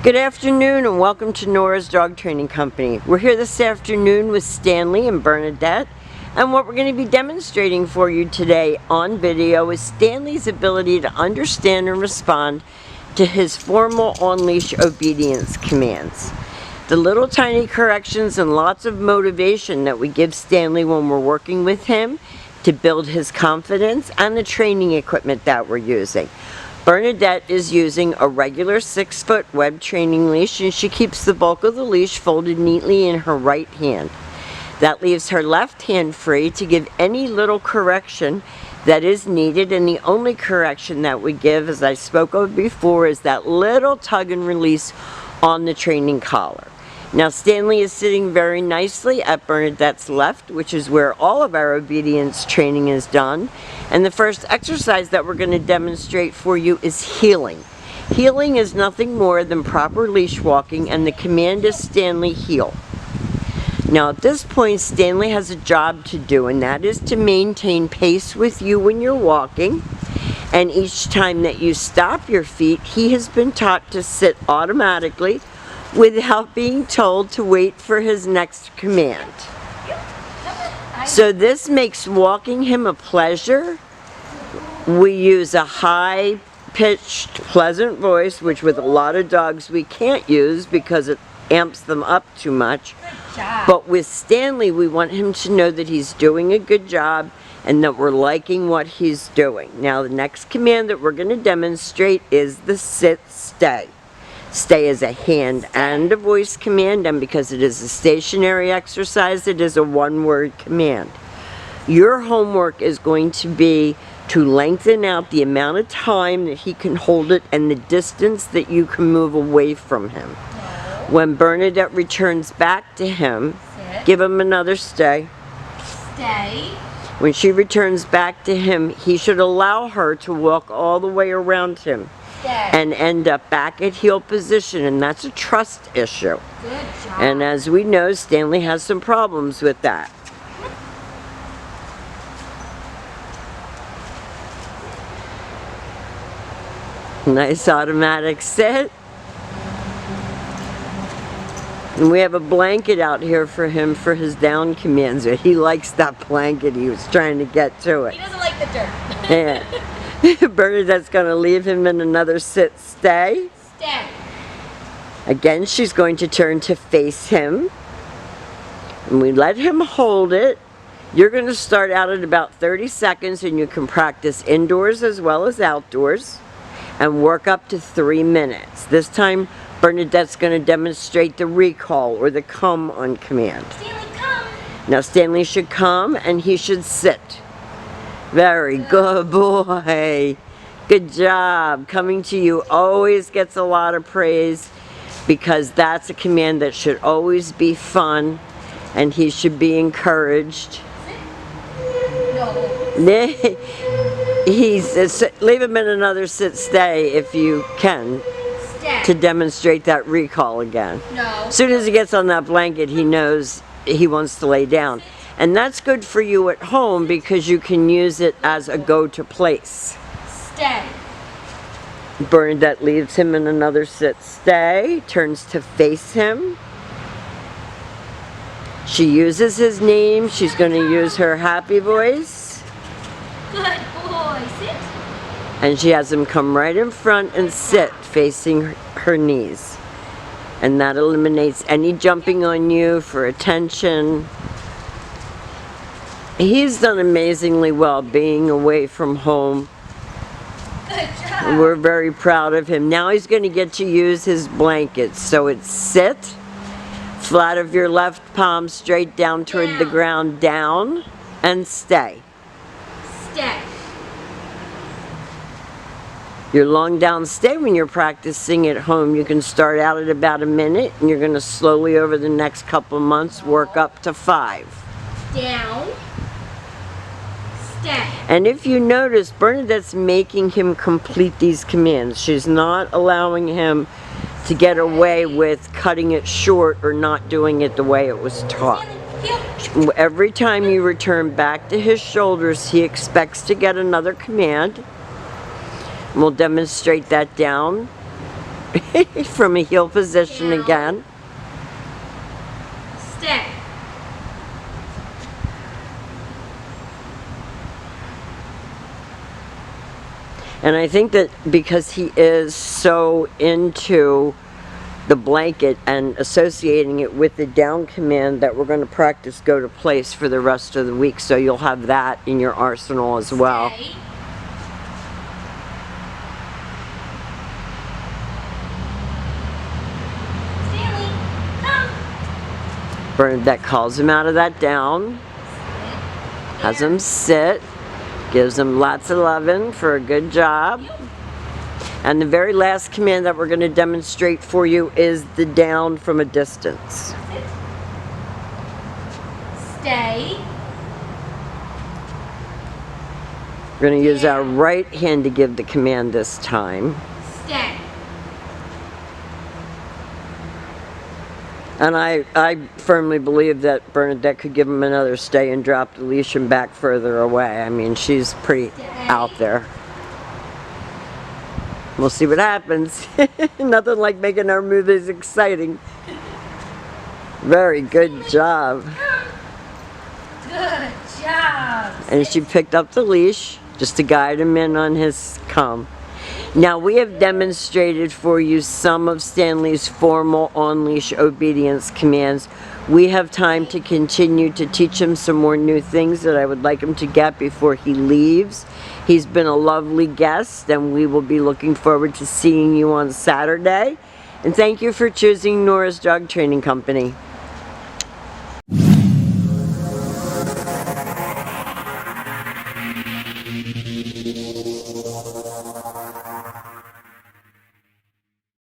Good afternoon and welcome to Nora's Dog Training Company. We're here this afternoon with Stanley and Bernadette, and what we're going to be demonstrating for you today on video is Stanley's ability to understand and respond to his formal on-leash obedience commands. The little tiny corrections and lots of motivation that we give Stanley when we're working with him to build his confidence, and the training equipment that we're using. Bernadette is using a regular 6-foot web training leash, and she keeps the bulk of the leash folded neatly in her right hand. That leaves her left hand free to give any little correction that is needed, and the only correction that we give, as I spoke of before, is that little tug and release on the training collar. Now Stanley is sitting very nicely at Bernadette's left, which is where all of our obedience training is done. And the first exercise that we're going to demonstrate for you is heeling. Heeling is nothing more than proper leash walking, and the command is Stanley heel. Now at this point Stanley has a job to do, and that is to maintain pace with you when you're walking. And each time that you stop your feet, he has been taught to sit automatically without being told to wait for his next command. So this makes walking him a pleasure. We use a high-pitched, pleasant voice, which with a lot of dogs we can't use because it amps them up too much. But with Stanley, we want him to know that he's doing a good job and that we're liking what he's doing. Now the next command that we're going to demonstrate is the sit-stay. Stay is a hand and a voice command, and because it is a stationary exercise, it is a one-word command. Your homework is going to be to lengthen out the amount of time that he can hold it and the distance that you can move away from him. When Bernadette returns back to him, give him another stay. Stay. When she returns back to him, he should allow her to walk all the way around him and end up back at heel position, and that's a trust issue. Good job. And as we know, Stanley has some problems with that. Nice automatic sit. And we have a blanket out here for him for his down commands. He likes that blanket. He was trying to get to it. He doesn't like the dirt. Yeah. Bernadette's going to leave him in another sit-stay. Stay. Again, she's going to turn to face him. And we let him hold it. You're going to start out at about 30 seconds, and you can practice indoors as well as outdoors and work up to 3 minutes. This time, Bernadette's going to demonstrate the recall or the come on command. Stanley, come. Now Stanley should come and he should sit. Very good boy. Good job. Coming to you always gets a lot of praise because that's a command that should always be fun, and he should be encouraged. No. Leave him in another sit-stay if you can, to demonstrate that recall again. No. As soon as he gets on that blanket, he knows he wants to lay down. And that's good for you at home because you can use it as a go-to place. Stay. Bernadette leaves him in another sit-stay, turns to face him. She uses his name. She's going to use her happy voice. Good boy. Sit. And she has him come right in front and sit facing her knees. And that eliminates any jumping on you for attention. He's done amazingly well being away from home. Good job. We're very proud of him. Now he's going to get to use his blankets. So it's sit, flat of your left palm straight down toward the ground, down, and stay. Stay. Your long down stay when you're practicing at home, you can start out at about a minute, and you're going to slowly over the next couple months work up to 5. Down. Stay. And if you notice, Bernadette's making him complete these commands. She's not allowing him to get away with cutting it short or not doing it the way it was taught. Every time you return back to his shoulders, he expects to get another command. We'll demonstrate that down from a heel position Down. again. Stay. And I think that because he is so into the blanket and associating it with the down command, that we're going to practice go to place for the rest of the week, so you'll have that in your arsenal as well. Stay. Stanley, come. Bernadette calls him out of that down, has him sit, gives him lots of loving for a good job. And the very last command that we're going to demonstrate for you is the down from a distance. Stay. We're going to use our right hand to give the command this time. Stay. And I firmly believe that Bernadette could give him another stay and drop the leash and back further away. I mean, she's pretty out there. We'll see what happens. Nothing like making our movies exciting. Very good job. Good job. And she picked up the leash just to guide him in on his come. Now, we have demonstrated for you some of Stanley's formal on-leash obedience commands. We have time to continue to teach him some more new things that I would like him to get before he leaves. He's been a lovely guest, and we will be looking forward to seeing you on Saturday. And thank you for choosing Nora's Dog Training Company.